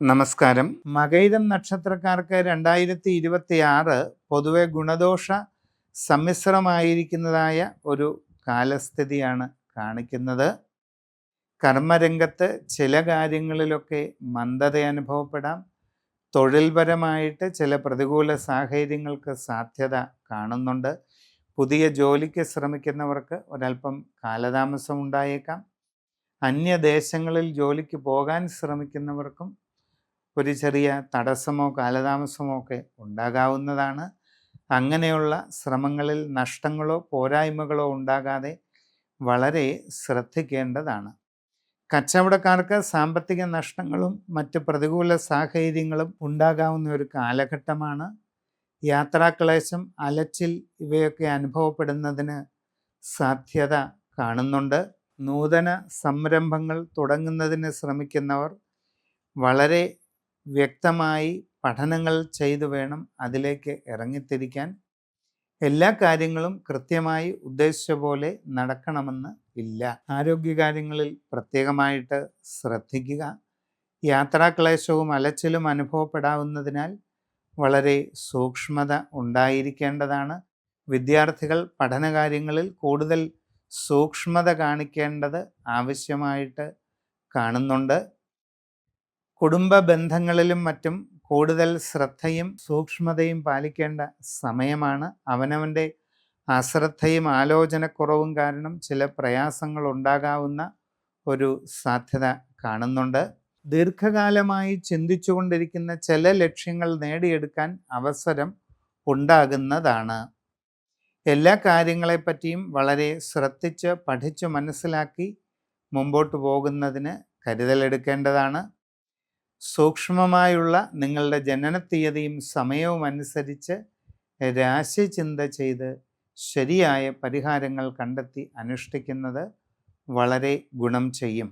നമസ്കാരം. മകയിരം നക്ഷത്രക്കാർക്ക് 2026 പൊതുവെ ഗുണദോഷ സമ്മിശ്രമായിരിക്കുന്നതായ ഒരു കാലസ്ഥിതിയാണ് കാണിക്കുന്നത്. കർമ്മരംഗത്ത് ചില കാര്യങ്ങളിലൊക്കെ മന്ദത അനുഭവപ്പെടാം. തൊഴിൽപരമായിട്ട് ചില പ്രതികൂല സാഹചര്യങ്ങൾക്ക് സാധ്യത കാണുന്നുണ്ട്. പുതിയ ജോലിക്ക് ശ്രമിക്കുന്നവർക്ക് ഒരല്പം കാലതാമസം ഉണ്ടായേക്കാം. അന്യദേശങ്ങളിൽ ജോലിക്ക് പോകാൻ ശ്രമിക്കുന്നവർക്കും ഒരു ചെറിയ തടസ്സമോ കാലതാമസമോ ഒക്കെ ഉണ്ടാകാവുന്നതാണ്. അങ്ങനെയുള്ള ശ്രമങ്ങളിൽ നഷ്ടങ്ങളോ പോരായ്മകളോ ഉണ്ടാകാതെ വളരെ ശ്രദ്ധിക്കേണ്ടതാണ്. കച്ചവടക്കാർക്ക് സാമ്പത്തിക നഷ്ടങ്ങളും മറ്റ് പ്രതികൂല സാഹചര്യങ്ങളും ഉണ്ടാകാവുന്ന ഒരു കാലഘട്ടമാണ്. യാത്രാക്ലേശം, അലച്ചിൽ ഇവയൊക്കെ അനുഭവപ്പെടുന്നതിന് സാധ്യത കാണുന്നുണ്ട്. നൂതന സംരംഭങ്ങൾ തുടങ്ങുന്നതിന് ശ്രമിക്കുന്നവർ വളരെ വ്യക്തമായി പഠനങ്ങൾ ചെയ്തു വേണം അതിലേക്ക് ഇറങ്ങിത്തിരിക്കാൻ. എല്ലാ കാര്യങ്ങളും കൃത്യമായി ഉദ്ദേശിച്ച പോലെ നടക്കണമെന്ന് ഇല്ല. ആരോഗ്യകാര്യങ്ങളിൽ പ്രത്യേകമായിട്ട് ശ്രദ്ധിക്കുക. യാത്രാക്ലേശവും അലച്ചിലും അനുഭവപ്പെടാവുന്നതിനാൽ വളരെ സൂക്ഷ്മത ഉണ്ടായിരിക്കേണ്ടതാണ്. വിദ്യാർത്ഥികൾ പഠനകാര്യങ്ങളിൽ കൂടുതൽ സൂക്ഷ്മത കാണിക്കേണ്ടത് ആവശ്യമായിട്ട് കാണുന്നുണ്ട്. കുടുംബ ബന്ധങ്ങളിലും മറ്റും കൂടുതൽ ശ്രദ്ധയും സൂക്ഷ്മതയും പാലിക്കേണ്ട സമയമാണ്. അവനവൻ്റെ അശ്രദ്ധയും ആലോചനക്കുറവും കാരണം ചില പ്രയാസങ്ങൾ ഉണ്ടാകാവുന്ന ഒരു സാധ്യത കാണുന്നുണ്ട്. ദീർഘകാലമായി ചിന്തിച്ചുകൊണ്ടിരിക്കുന്ന ചില ലക്ഷ്യങ്ങൾ നേടിയെടുക്കാൻ അവസരം ഉണ്ടാകുന്നതാണ്. എല്ലാ കാര്യങ്ങളെപ്പറ്റിയും വളരെ ശ്രദ്ധിച്ച് പഠിച്ചു മനസ്സിലാക്കി മുമ്പോട്ട് പോകുന്നതിന് കരുതലെടുക്കേണ്ടതാണ്. സൂക്ഷ്മമായുള്ള നിങ്ങളുടെ ജനനത്തീയതിയും സമയവും അനുസരിച്ച് രാശിചിന്ത ചെയ്ത് ശരിയായ പരിഹാരങ്ങൾ കണ്ടെത്തി അനുഷ്ഠിക്കുന്നത് വളരെ ഗുണം ചെയ്യും.